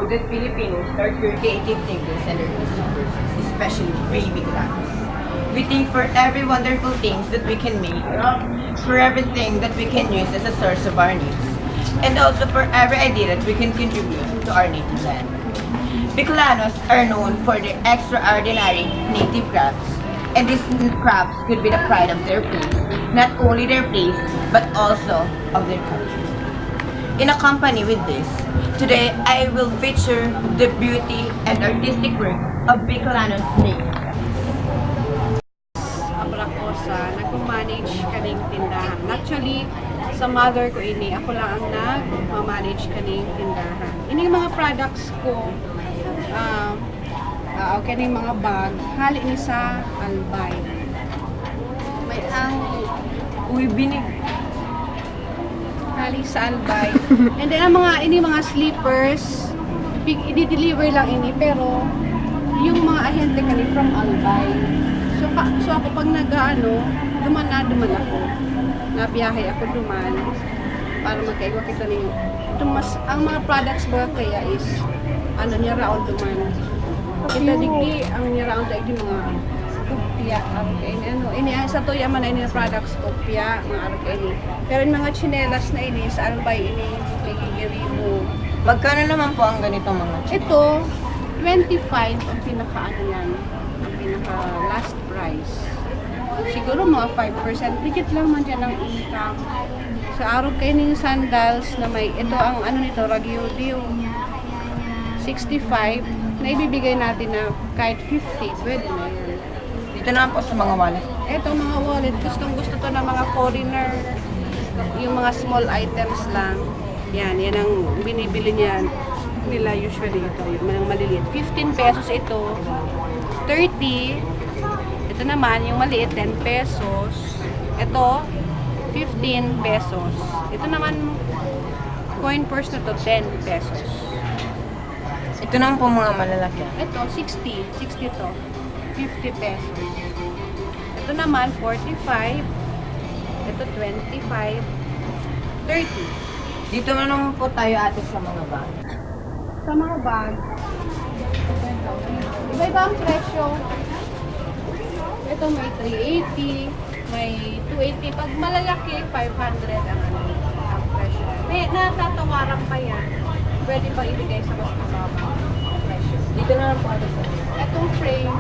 that Filipinos are creative thinkers and artists, especially baby class. We think for every wonderful things that we can make, for everything that we can use as a source of our needs, and also for every idea that we can contribute to our native land. Bicolanos are known for their extraordinary native crafts, and these crafts could be the pride of their place, not only their place, but also of their country. In a company with this, today I will feature the beauty and artistic work of Bicolanos native crafts. Abracosa, nag-manage kaning tindahan. Actually, sa mother ko ini, ako lang ang nag-manage kaning tindahan. Ini mga products ko, kaning mga bag, hali ni sa Albay. May ang binig hali sa Albay. And then ang mga slippers, i-deliver lang ini, pero yung mga ahente kani from Albay. So ako pag duman ako. Nabiyahe ako duman para magkaiwa kita ninyo. Ang mga products ba kaya is niya raon duman. Kita digdi ang niya raon digdi mga kopya ini sa to yaman na ini na products kopya mga ini. Pero yung mga chinelas na ini sa Albay ini nagigiri mo. Magkano naman po ang ganito mga chinelas? Ito 25 ang pinaka yan. Ang pinaka last price. Siguro mga 5%. Dikit lang man dyan ang income. Sa araw kayo ng sandals na may, ito ang nito, Ragyodio. 65 na ibibigay natin na kahit 50. Pwede na yan. Dito naman po sa mga wallet. Ito mga wallet. Gustong gusto to ng mga foreigner. Yung mga small items lang. Yan ang binibili nila usually ito. Yung mga maliliit. 15 pesos ito. 30. Ito naman, yung maliit, 10 pesos. Ito, 15 pesos. Ito naman, coin purse na to, 10 pesos. Ito naman po mga malalaki. Ito, 60. 60 to. 50 pesos. Ito naman, 45. Ito, 25. 30. Dito naman po tayo ate sa mga bag. Sa mga bag, iba-iba ang presyo. Ito may 380, may 280. Pag malalaki, 500 ang presyo. May natatawaran pa yan. Pwede pa ibigay sa mas mababa presyo. Dito naman po ate sa Itong frame,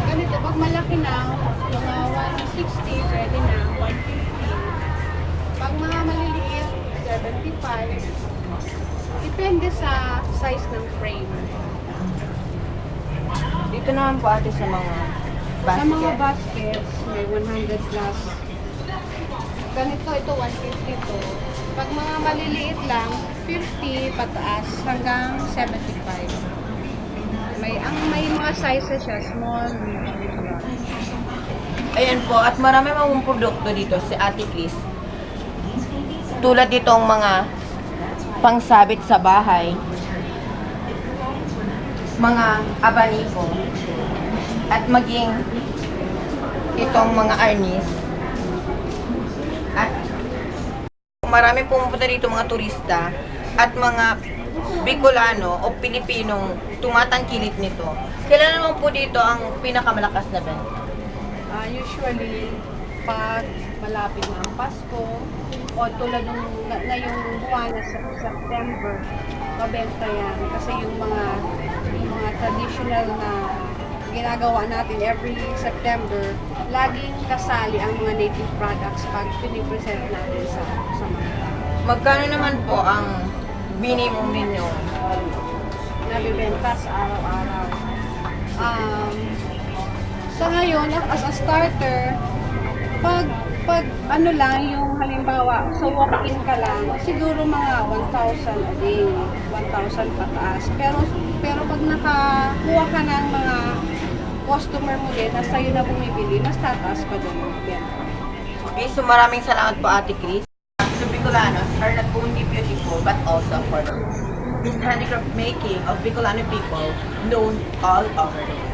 ganito. Pag malaki na, mga 160, pwede na, 150. Pag mga maliliit, 75. Depende sa size ng frame. Dito naman po ate sa mga basket. Sa mga baskets, may 100 plus. Ganito, ito 150 to. Pag mga maliliit lang, 50 pataas hanggang 75. May mga sizes siya, small, medium, large. Ayan po, at marami mga produkto dito si Ate Chris. Tulad ditong mga pangsabit sa bahay, mga abaniko, at maging itong mga arnis. At marami pumunta dito mga turista at mga Bicolano o Pilipinong tumatangkilik nito. Kailan naman po dito ang pinakamalakas na benta? Usually, pag malapit na ang Pasko, o tulad ng ngayong buwan na sa September, mabenta yan. Kasi yung mga traditional na ginagawa natin every September, laging kasali ang mga native products pag pinipresent natin sa mga. Magkano naman po ang minimum ninyo? Nabibenta sa araw-araw. Sa ngayon, as a starter, pag yung halimbawa, sa walk-in ka lang, siguro mga 1,000 a day, 1,000 pataas. Pero pag nakakuha ka ng mga customer mo din, na sa'yo na bumibili, mas tataas pa din. Okay, so maraming salamat po Ate Chris. The Bicolanos are not only beautiful but also affordable. This handicraft making of Bicolano people known all over the world.